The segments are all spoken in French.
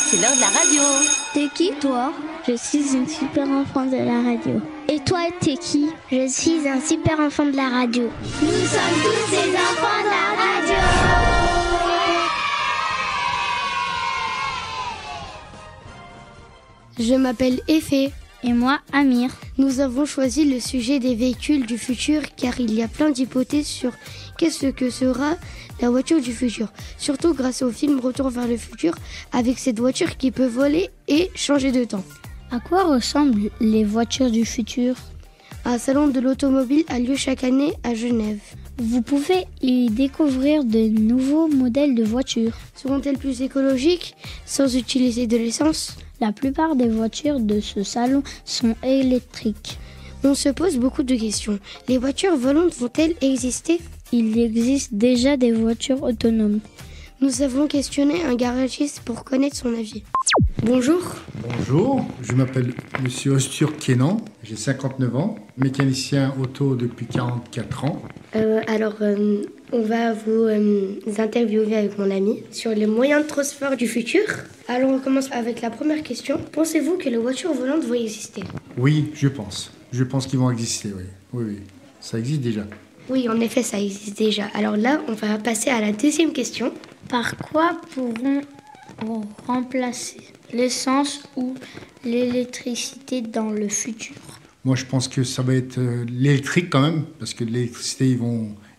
c'est l'heure de la radio. T'es qui, toi? Je suis une super enfant de la radio. Et toi, t'es qui? Je suis un super enfant de la radio. Nous sommes tous des enfants de la radio. Je m'appelle Effet. Et moi, Amir. Nous avons choisi le sujet des véhicules du futur car il y a plein d'hypothèses sur qu'est-ce que sera la voiture du futur. Surtout grâce au film Retour vers le futur avec cette voiture qui peut voler et changer de temps. À quoi ressemblent les voitures du futur? Un salon de l'automobile a lieu chaque année à Genève. Vous pouvez y découvrir de nouveaux modèles de voitures. Seront-elles plus écologiques sans utiliser de l'essence? La plupart des voitures de ce salon sont électriques. On se pose beaucoup de questions. Les voitures volantes vont-elles exister? Il existe déjà des voitures autonomes. Nous avons questionné un garagiste pour connaître son avis. Bonjour. Bonjour, je m'appelle Monsieur Ostur Kenan, j'ai 59 ans, mécanicien auto depuis 44 ans. On va vous interviewer avec mon ami sur les moyens de transport du futur. Alors on commence avec la première question. Pensez-vous que les voitures volantes vont exister? Oui, je pense. Je pense qu'ils vont exister, oui. Oui, ça existe déjà. Oui, en effet, ça existe déjà. Alors là, on va passer à la deuxième question. Par quoi pourront remplacer l'essence ou l'électricité dans le futur? Moi, je pense que ça va être l'électrique quand même, parce que l'électricité,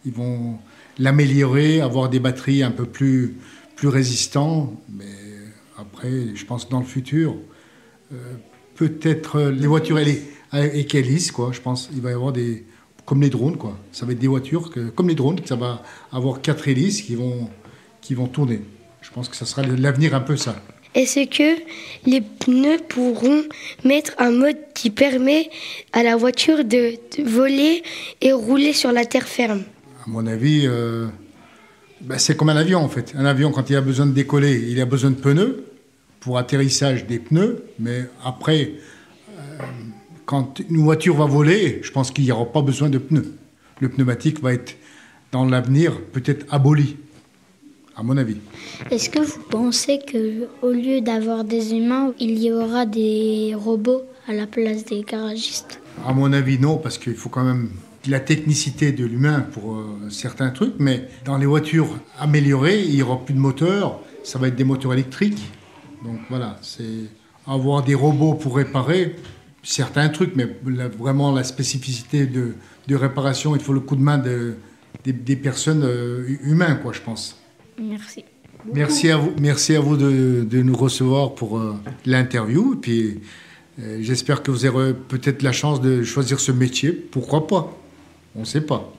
ils vont l'améliorer, avoir des batteries un peu plus résistantes. Mais après, je pense que dans le futur, peut-être les voitures avec hélice, quoi. Je pense qu'il va y avoir comme les drones, quoi. Ça va être des voitures comme les drones, ça va avoir 4 hélices qui vont tourner. Je pense que ça sera l'avenir un peu ça. Est-ce que les pneus pourront mettre un mode qui permet à la voiture de voler et rouler sur la terre ferme? À mon avis, c'est comme un avion en fait. Un avion, quand il a besoin de décoller, il a besoin de pneus. Pour atterrissage, des pneus. Mais après, quand une voiture va voler, je pense qu'il n'y aura pas besoin de pneus. Le pneumatique va être, dans l'avenir, peut-être aboli. À mon avis. Est-ce que vous pensez qu'au lieu d'avoir des humains, il y aura des robots à la place des garagistes? À mon avis, non, parce qu'il faut quand même la technicité de l'humain pour certains trucs, mais dans les voitures améliorées, il n'y aura plus de moteur, ça va être des moteurs électriques. Donc voilà, c'est avoir des robots pour réparer certains trucs, mais vraiment la spécificité de réparation, il faut le coup de main des personnes humaines, quoi, je pense. Merci. Merci à vous de nous recevoir pour l'interview. Et puis, j'espère que vous aurez peut-être la chance de choisir ce métier. Pourquoi pas? On ne sait pas.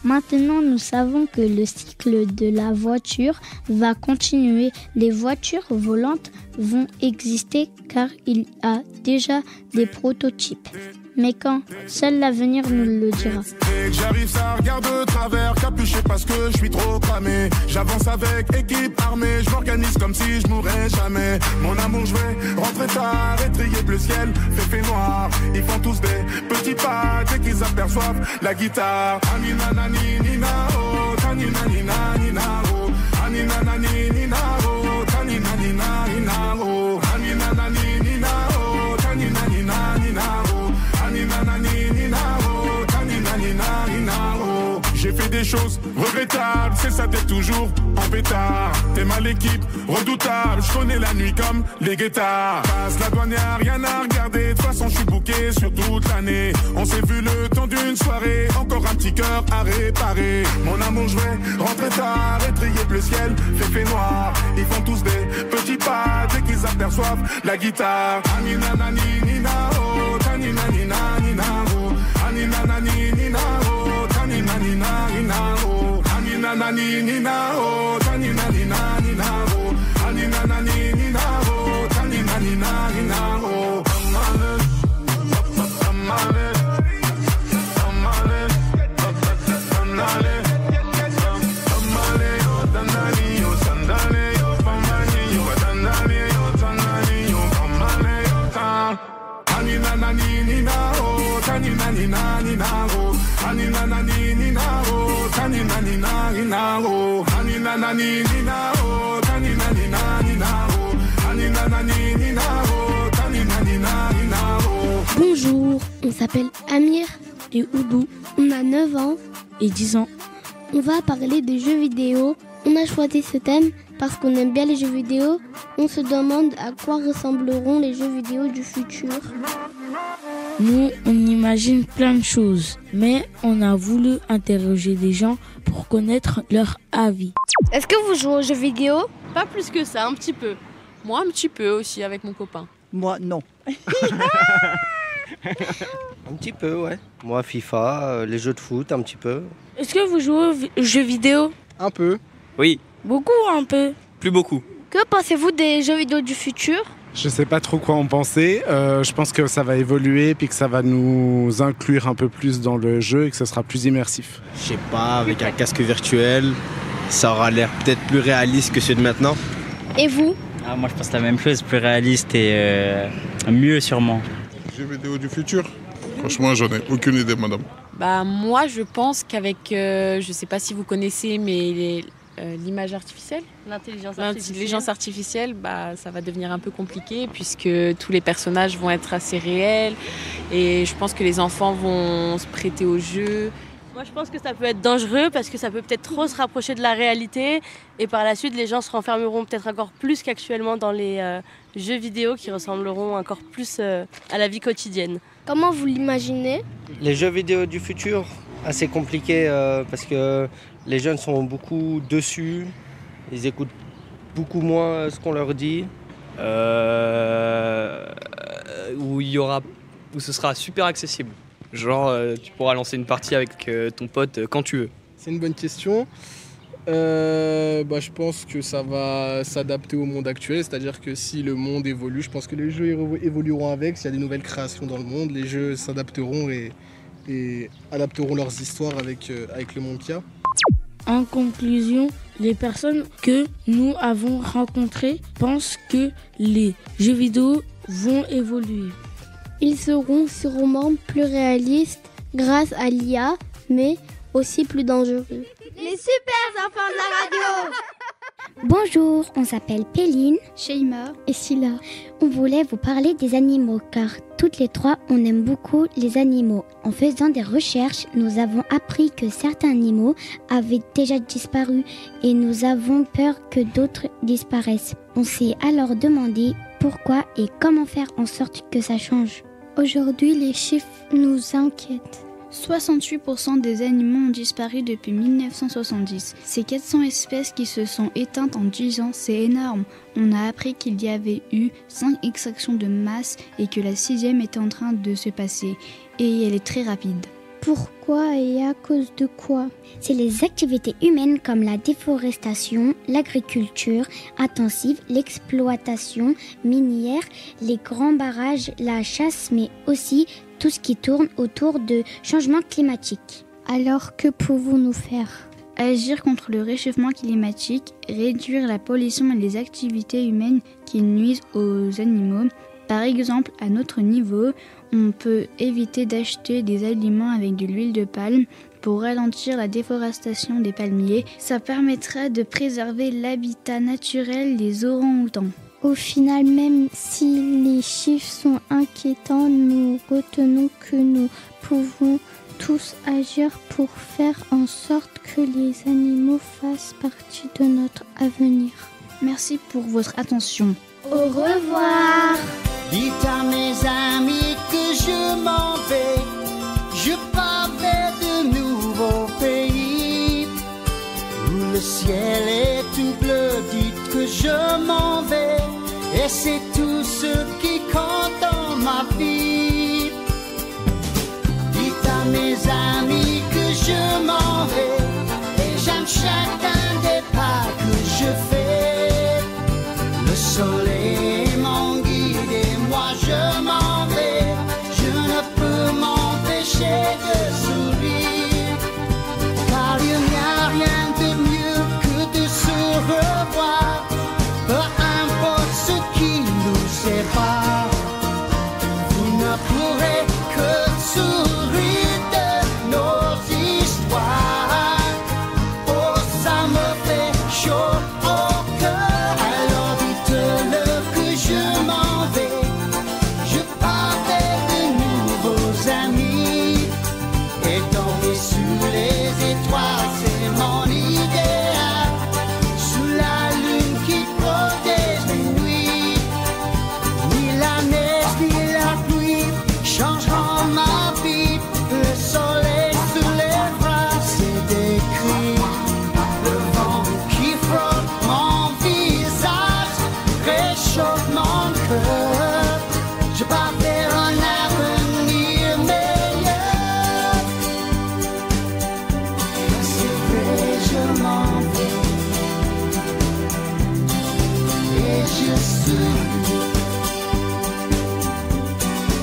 Maintenant, nous savons que le cycle de la voiture va continuer. Les voitures volantes vont exister car il y a déjà des prototypes. Mais quand? Seul l'avenir nous le dira. Dès que j'arrive, ça regarde de travers, capuché parce que je suis trop cramé. J'avance avec équipe armée, je m'organise comme si je mourrais jamais. Mon amour, je vais rentrer tard, étrier bleu ciel, fait noir. Ils font tous des petits pas dès qu'ils aperçoivent la guitare. Anina nani nina oh, tanina nina nina oh, anina nani nina oh, tanina nina nina oh, anina nani nina oh, tanina nina nina oh. J'ai fait des choses regrettables, c'est ça t'es toujours en pétard. T'es mal l'équipe, redoutable, je connais la nuit comme les guettards. Passe la douane, y'a rien à regarder, de toute façon je suis bouqué sur toute l'année. On s'est vu le temps d'une soirée, encore un petit cœur à réparer. Mon amour, je vais rentrer tard, étrier bleu ciel, fait noir. Ils font tous des petits pas dès qu'ils aperçoivent la guitare. Anina nani nina oh, tanina nina nina oh, anina nani nina oh, tanina nina nina oh, anina nani nina oh, tanina nina nina oh, anina nani nina oh, tanina nina nina oh. Anina nani s'appelle Amir et Oudou on a 9 ans. et 10 ans. On va parler des jeux vidéo. On a choisi ce thème parce qu'on aime bien les jeux vidéo. On se demande à quoi ressembleront les jeux vidéo du futur. Nous, on imagine plein de choses, mais on a voulu interroger des gens pour connaître leur avis. Est-ce que vous jouez aux jeux vidéo? Pas plus que ça, un petit peu. Moi, un petit peu aussi avec mon copain. Moi, non. Un petit peu, ouais. Moi, FIFA, les jeux de foot, un petit peu. Est-ce que vous jouez aux jeux vidéo? Un peu. Oui. Beaucoup ou un peu? Plus beaucoup. Que pensez-vous des jeux vidéo du futur? Je sais pas trop quoi en penser. Je pense que ça va évoluer puis que ça va nous inclure un peu plus dans le jeu et que ça sera plus immersif. Je sais pas, avec un casque virtuel, ça aura l'air peut-être plus réaliste que ceux de maintenant. Et vous? Moi je pense la même chose, plus réaliste et mieux sûrement. Jeux vidéo du futur? Franchement, j'en ai aucune idée, madame. Moi, je pense qu'avec, je sais pas si vous connaissez, mais l'image artificielle, l'intelligence artificielle, ça va devenir un peu compliqué puisque tous les personnages vont être assez réels et je pense que les enfants vont se prêter au jeu. Moi je pense que ça peut être dangereux parce que ça peut peut-être trop se rapprocher de la réalité et par la suite les gens se renfermeront peut-être encore plus qu'actuellement dans les jeux vidéo qui ressembleront encore plus à la vie quotidienne. Comment vous l'imaginez? Les jeux vidéo du futur, assez compliqué parce que les jeunes sont beaucoup dessus, ils écoutent beaucoup moins ce qu'on leur dit. Où ce sera super accessible. Genre, tu pourras lancer une partie avec ton pote quand tu veux. C'est une bonne question. Je pense que ça va s'adapter au monde actuel, c'est-à-dire que si le monde évolue, je pense que les jeux évolueront avec. S'il y a des nouvelles créations dans le monde, les jeux s'adapteront et adapteront leurs histoires avec le monde qu'il y a. En conclusion, les personnes que nous avons rencontrées pensent que les jeux vidéo vont évoluer. Ils seront sûrement plus réalistes grâce à l'IA, mais aussi plus dangereux. Les super enfants de la radio. Bonjour, on s'appelle Péline, Sheima et Silla. On voulait vous parler des animaux car toutes les trois on aime beaucoup les animaux. En faisant des recherches, nous avons appris que certains animaux avaient déjà disparu et nous avons peur que d'autres disparaissent. On s'est alors demandé pourquoi et comment faire en sorte que ça change. Aujourd'hui, les chiffres nous inquiètent. 68% des animaux ont disparu depuis 1970. C'est 400 espèces qui se sont éteintes en 10 ans, c'est énorme. On a appris qu'il y avait eu 5 extractions de masse et que la 6e était en train de se passer. Et elle est très rapide. Pourquoi et à cause de quoi? C'est les activités humaines comme la déforestation, l'agriculture intensive, l'exploitation minière, les grands barrages, la chasse, mais aussi tout ce qui tourne autour de changements climatiques. Alors que pouvons-nous faire? Agir contre le réchauffement climatique, réduire la pollution et les activités humaines qui nuisent aux animaux. Par exemple, à notre niveau, on peut éviter d'acheter des aliments avec de l'huile de palme pour ralentir la déforestation des palmiers. Ça permettra de préserver l'habitat naturel des orang-outans. Au final, même si les chiffres sont inquiétants, nous retenons que nous pouvons tous agir pour faire en sorte que les animaux fassent partie de notre avenir. Merci pour votre attention. Au revoir. Dites à mes amis que je m'en vais, je pars vers de nouveaux pays où le ciel est tout bleu. Dites que je m'en vais et c'est tout ce qui compte dans ma vie. Dites à mes amis que je m'en vais et j'aime chacun des pas que je fais. Le soleil m'en guide et moi je m'en vais. Je ne peux m'empêcher de sourire, car il n'y a rien de mieux que de se revoir. Peu importe ce qui nous sépare, vous ne pourrez que sourire de nos histoires. Oh, ça me fait chaud au cœur. Alors dites-le que je suis.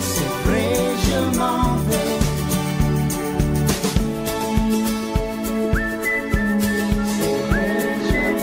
C'est vrai, je m'en vais. C'est vrai, je m'en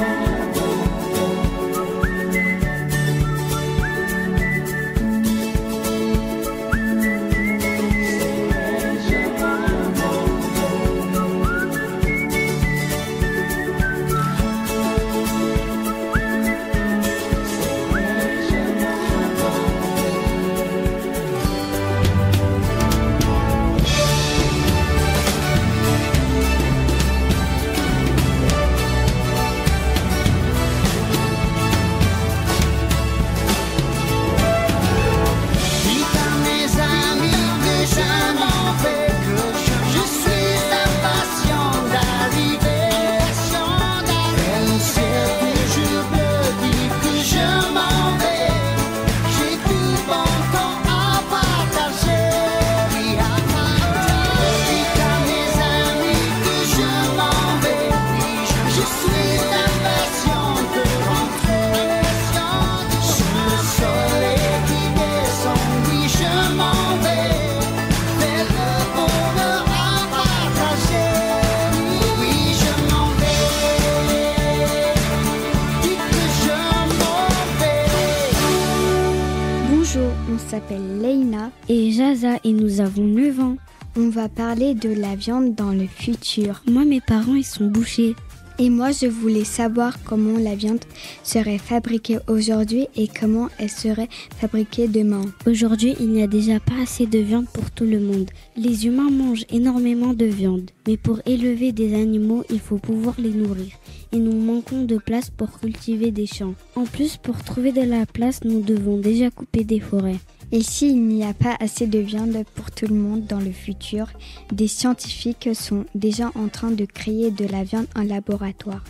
s'appelle Leïna et Jaza et nous avons 9 ans. On va parler de la viande dans le futur. Moi, mes parents, ils sont bouchers. Et moi, je voulais savoir comment la viande serait fabriquée aujourd'hui et comment elle serait fabriquée demain. Aujourd'hui, il n'y a déjà pas assez de viande pour tout le monde. Les humains mangent énormément de viande. Mais pour élever des animaux, il faut pouvoir les nourrir. Et nous manquons de place pour cultiver des champs. En plus, pour trouver de la place, nous devons déjà couper des forêts. Et s'il n'y a pas assez de viande pour tout le monde dans le futur, des scientifiques sont déjà en train de créer de la viande en laboratoire.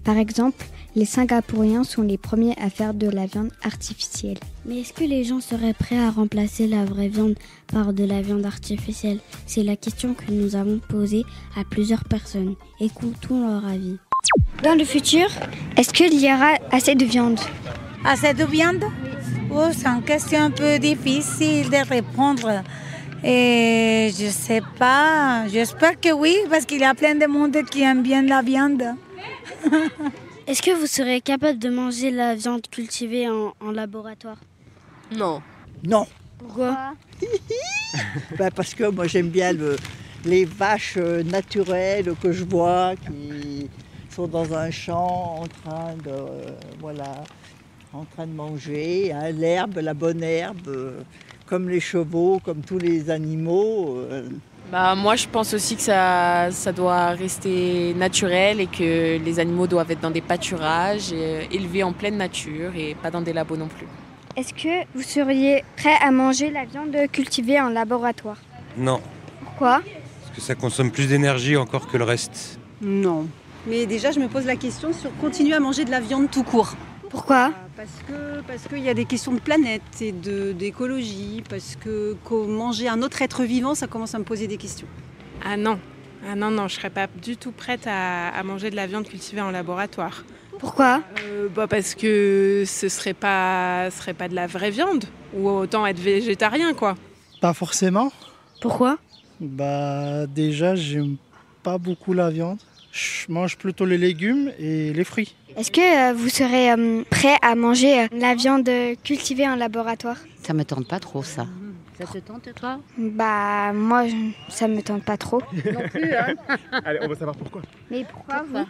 Par exemple, les Singapouriens sont les premiers à faire de la viande artificielle. Mais est-ce que les gens seraient prêts à remplacer la vraie viande par de la viande artificielle ? C'est la question que nous avons posée à plusieurs personnes. Écoutons leur avis. Dans le futur, est-ce qu'il y aura assez de viande ? Assez de viande ? Oh, c'est une question un peu difficile de répondre. Et je ne sais pas. J'espère que oui, parce qu'il y a plein de monde qui aime bien la viande. Est-ce que vous serez capable de manger la viande cultivée en laboratoire ? Non. Non. Pourquoi ? Parce que moi j'aime bien les vaches naturelles que je vois qui sont dans un champ en train de manger l'herbe, la bonne herbe, comme les chevaux, comme tous les animaux. Moi, je pense aussi que ça doit rester naturel et que les animaux doivent être dans des pâturages, élevés en pleine nature et pas dans des labos non plus. Est-ce que vous seriez prêt à manger la viande cultivée en laboratoire ? Non. Pourquoi ? Parce que ça consomme plus d'énergie encore que le reste. Non. Mais déjà, je me pose la question sur continuer à manger de la viande tout court. Pourquoi ? Parce qu'il y a des questions de planète et d'écologie, parce que manger un autre être vivant, ça commence à me poser des questions. Ah non, je ne serais pas du tout prête à manger de la viande cultivée en laboratoire. Pourquoi ? Parce que ce serait pas de la vraie viande, ou autant être végétarien quoi. Pas forcément. Pourquoi ? Déjà, j'aime pas beaucoup la viande. Je mange plutôt les légumes et les fruits. Est-ce que vous serez prêt à manger la viande cultivée en laboratoire ? Ça me tente pas trop ça. Ça te tente toi ? Moi, ça me tente pas trop. Non plus, hein. Allez, on va savoir pourquoi. Mais pourquoi vous ?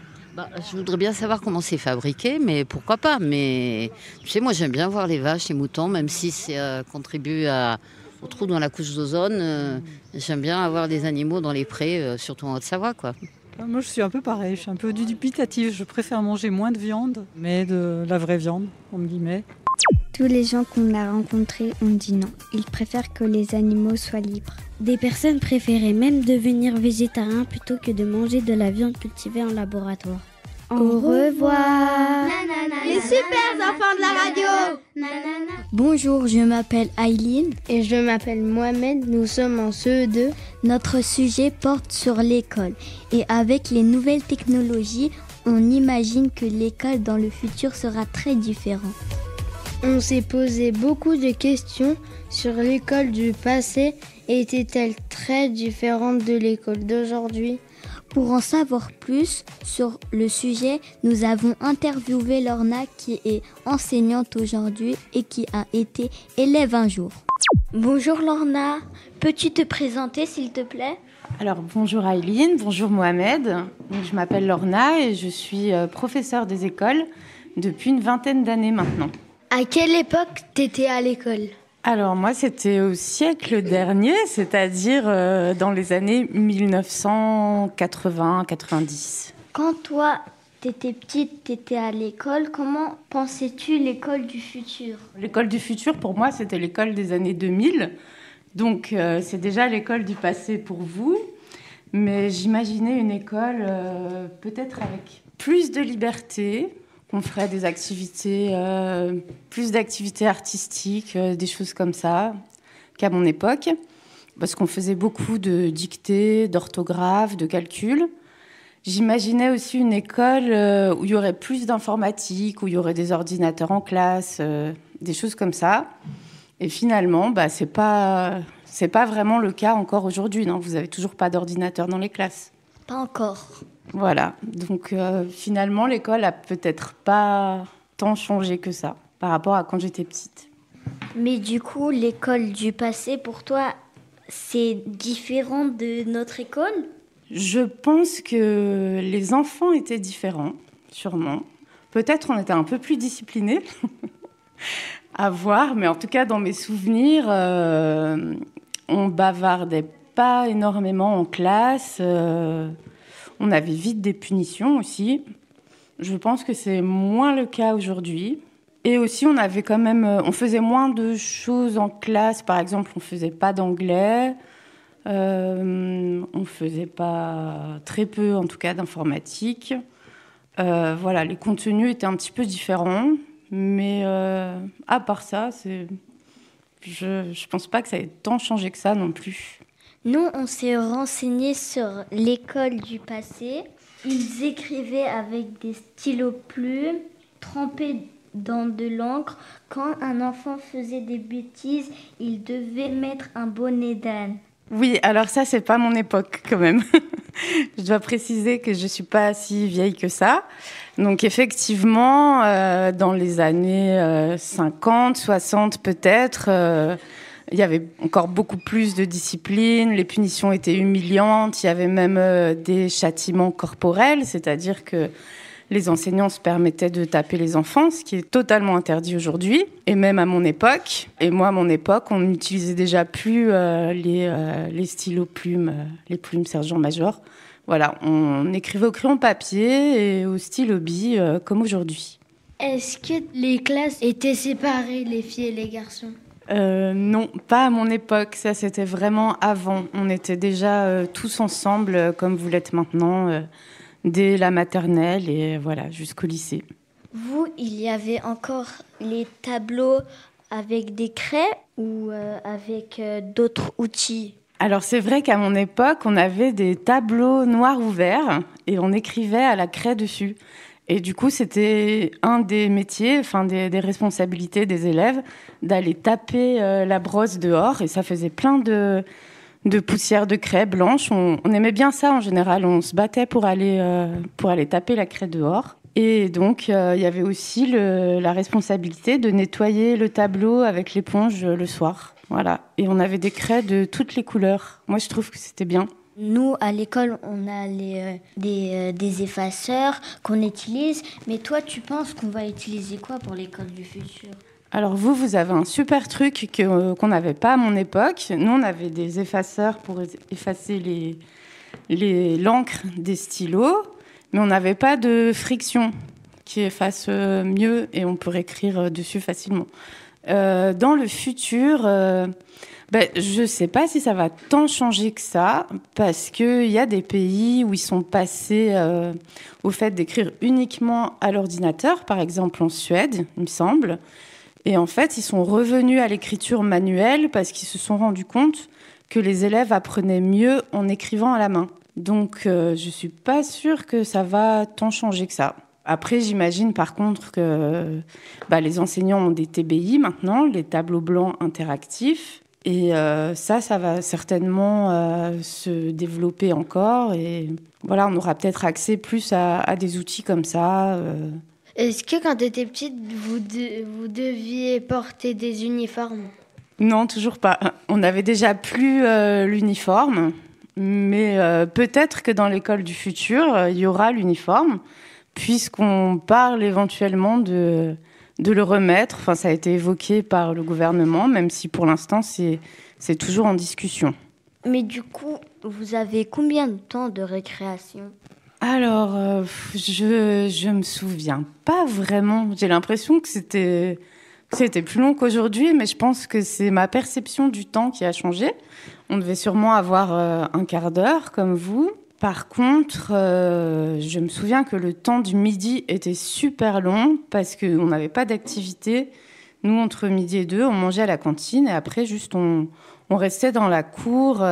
Je voudrais bien savoir comment c'est fabriqué, mais pourquoi pas. Mais tu sais, moi j'aime bien voir les vaches, les moutons, même si ça contribue au trou dans la couche d'ozone. J'aime bien avoir des animaux dans les prés, surtout en Haute-Savoie, quoi. Moi, je suis un peu pareil, je suis un peu dubitative. Je préfère manger moins de viande, mais de la vraie viande, entre guillemets. Tous les gens qu'on a rencontrés ont dit non. Ils préfèrent que les animaux soient libres. Des personnes préféraient même devenir végétariens plutôt que de manger de la viande cultivée en laboratoire. Au revoir. Les super enfants de la radio. Bonjour, je m'appelle Aileen et je m'appelle Mohamed. Nous sommes en CE2. Notre sujet porte sur l'école. Et avec les nouvelles technologies, on imagine que l'école dans le futur sera très différente. On s'est posé beaucoup de questions sur l'école du passé. Était-elle très différente de l'école d'aujourd'hui ? Pour en savoir plus sur le sujet, nous avons interviewé Lorna qui est enseignante aujourd'hui et qui a été élève un jour. Bonjour Lorna, peux-tu te présenter s'il te plaît ? Alors bonjour Aileen, bonjour Mohamed. Donc, je m'appelle Lorna et je suis professeure des écoles depuis une 20aine d'années maintenant. À quelle époque t'étais à l'école ? Alors moi c'était au siècle dernier, c'est-à-dire dans les années 1980-90. Quand toi t'étais petite, t'étais à l'école, comment pensais-tu l'école du futur ? L'école du futur pour moi c'était l'école des années 2000, donc c'est déjà l'école du passé pour vous, mais j'imaginais une école peut-être avec plus de liberté. On ferait des activités, plus d'activités artistiques, des choses comme ça, qu'à mon époque. Parce qu'on faisait beaucoup de dictées, d'orthographe, de calcul. J'imaginais aussi une école où il y aurait plus d'informatique, où il y aurait des ordinateurs en classe, des choses comme ça. Et finalement, c'est pas vraiment le cas encore aujourd'hui. Non, vous n'avez toujours pas d'ordinateur dans les classes. Pas encore. Voilà, donc finalement l'école a peut-être pas tant changé que ça par rapport à quand j'étais petite. Mais du coup, l'école du passé pour toi, c'est différent de notre école ? Je pense que les enfants étaient différents, sûrement. Peut-être on était un peu plus disciplinés, à voir, mais en tout cas dans mes souvenirs, on bavardait pas énormément en classe. On avait vite des punitions aussi. Je pense que c'est moins le cas aujourd'hui. Et aussi, on faisait moins de choses en classe. Par exemple, on faisait pas d'anglais. On faisait pas très peu, en tout cas, d'informatique. Voilà, les contenus étaient un petit peu différents. Mais à part ça, je pense pas que ça ait tant changé que ça non plus. Nous, on s'est renseignés sur l'école du passé. Ils écrivaient avec des stylos plumes, trempés dans de l'encre. Quand un enfant faisait des bêtises, il devait mettre un bonnet d'âne. Oui, alors ça, c'est pas mon époque quand même. Je dois préciser que je suis pas si vieille que ça. Donc effectivement, dans les années 50, 60 peut-être... il y avait encore beaucoup plus de discipline, les punitions étaient humiliantes, il y avait même des châtiments corporels, c'est-à-dire que les enseignants se permettaient de taper les enfants, ce qui est totalement interdit aujourd'hui, et même à mon époque. Et moi, à mon époque, on n'utilisait déjà plus les stylos plumes, les plumes sergent-major. Voilà, on écrivait au crayon papier et au stylo bille, comme aujourd'hui. Est-ce que les classes étaient séparées, les filles et les garçons ? Non, pas à mon époque. Ça, c'était vraiment avant. On était déjà tous ensemble, comme vous l'êtes maintenant, dès la maternelle et voilà, jusqu'au lycée. Vous, il y avait encore les tableaux avec des craies ou avec d'autres outils ? Alors, c'est vrai qu'à mon époque, on avait des tableaux noirs ouverts et on écrivait à la craie dessus. Et du coup, c'était un des métiers, des responsabilités des élèves, d'aller taper la brosse dehors. Et ça faisait plein de poussière de craie blanche. On aimait bien ça en général. On se battait pour aller taper la craie dehors. Et donc, il y avait aussi la responsabilité de nettoyer le tableau avec l'éponge le soir. Voilà. Et on avait des craies de toutes les couleurs. Moi, je trouve que c'était bien. Nous, à l'école, on a des effaceurs qu'on utilise. Mais toi, tu penses qu'on va utiliser quoi pour l'école du futur ? Alors vous avez un super truc qu'on n'avait pas à mon époque. Nous, on avait des effaceurs pour effacer l'encre des stylos. Mais on n'avait pas de friction qui efface mieux et on peut écrire dessus facilement. Dans le futur... je ne sais pas si ça va tant changer que ça, parce qu'il y a des pays où ils sont passés au fait d'écrire uniquement à l'ordinateur, par exemple en Suède, il me semble. Et en fait, ils sont revenus à l'écriture manuelle parce qu'ils se sont rendus compte que les élèves apprenaient mieux en écrivant à la main. Donc, je ne suis pas sûre que ça va tant changer que ça. Après, j'imagine par contre que les enseignants ont des TBI maintenant, les tableaux blancs interactifs. Et ça va certainement se développer encore. Et voilà, on aura peut-être accès plus à des outils comme ça. Est-ce que quand tu étais petite, vous deviez porter des uniformes ? Non, toujours pas. On n'avait déjà plus l'uniforme. Mais peut-être que dans l'école du futur, il y aura l'uniforme, puisqu'on parle éventuellement de le remettre. Enfin, ça a été évoqué par le gouvernement, même si pour l'instant, c'est toujours en discussion. Mais du coup, vous avez combien de temps de récréation ? Alors, je me souviens pas vraiment. J'ai l'impression que c'était plus long qu'aujourd'hui, mais je pense que c'est ma perception du temps qui a changé. On devait sûrement avoir un quart d'heure, comme vous. Par contre, je me souviens que le temps du midi était super long parce qu'on n'avait pas d'activité. Nous, entre midi et 2, on mangeait à la cantine et après, juste, on restait dans la cour,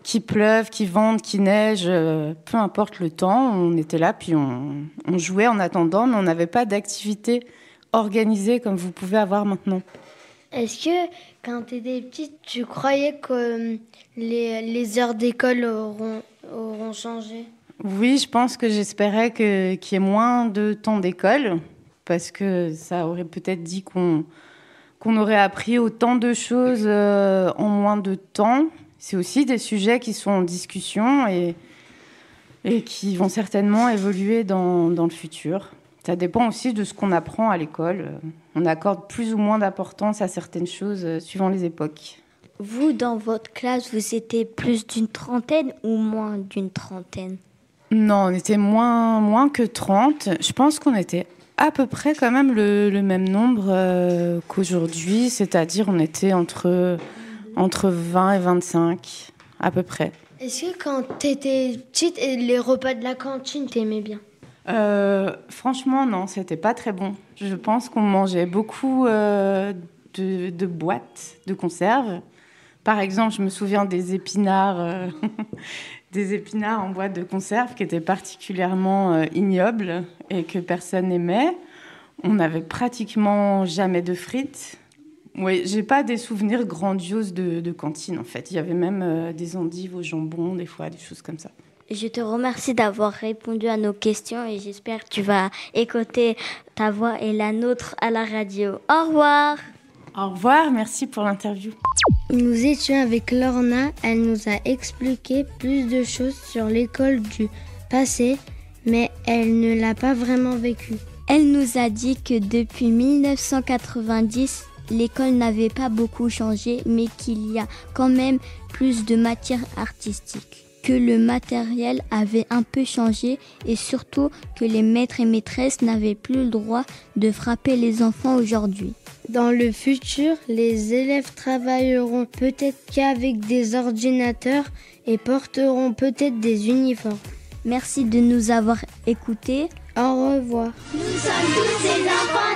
qu'il pleuve, qu'il vente, qu'il neige, peu importe le temps. On était là, puis on jouait en attendant, mais on n'avait pas d'activité organisée comme vous pouvez avoir maintenant. Est-ce que, quand tu étais petite, tu croyais que les heures d'école auront changé ? Oui, je pense que j'espérais qu'il y ait moins de temps d'école, parce que ça aurait peut-être dit qu'on aurait appris autant de choses en moins de temps. C'est aussi des sujets qui sont en discussion et qui vont certainement évoluer dans le futur. Ça dépend aussi de ce qu'on apprend à l'école. On accorde plus ou moins d'importance à certaines choses suivant les époques. Vous, dans votre classe, vous étiez plus d'une trentaine ou moins d'une trentaine ? Non, on était moins que 30. Je pense qu'on était à peu près quand même le même nombre qu'aujourd'hui. C'est-à-dire on était entre 20 et 25, à peu près. Est-ce que quand tu étais petite, les repas de la cantine, t'aimais bien ? Franchement, non, c'était pas très bon. Je pense qu'on mangeait beaucoup de boîtes de conserve. Par exemple, je me souviens des épinards, des épinards en boîte de conserve qui étaient particulièrement ignobles et que personne n'aimait. On n'avait pratiquement jamais de frites. Oui, j'ai pas des souvenirs grandioses de cantine en fait. Il y avait même des endives au jambon, des fois, des choses comme ça. Je te remercie d'avoir répondu à nos questions et j'espère que tu vas écouter ta voix et la nôtre à la radio. Au revoir. Au revoir, merci pour l'interview. Nous étions avec Lorna, elle nous a expliqué plus de choses sur l'école du passé, mais elle ne l'a pas vraiment vécue. Elle nous a dit que depuis 1990, l'école n'avait pas beaucoup changé, mais qu'il y a quand même plus de matière artistique. Que le matériel avait un peu changé et surtout que les maîtres et maîtresses n'avaient plus le droit de frapper les enfants aujourd'hui. Dans le futur, les élèves travailleront peut-être qu'avec des ordinateurs et porteront peut-être des uniformes. Merci de nous avoir écoutés. Au revoir. Nous sommes tous des enfants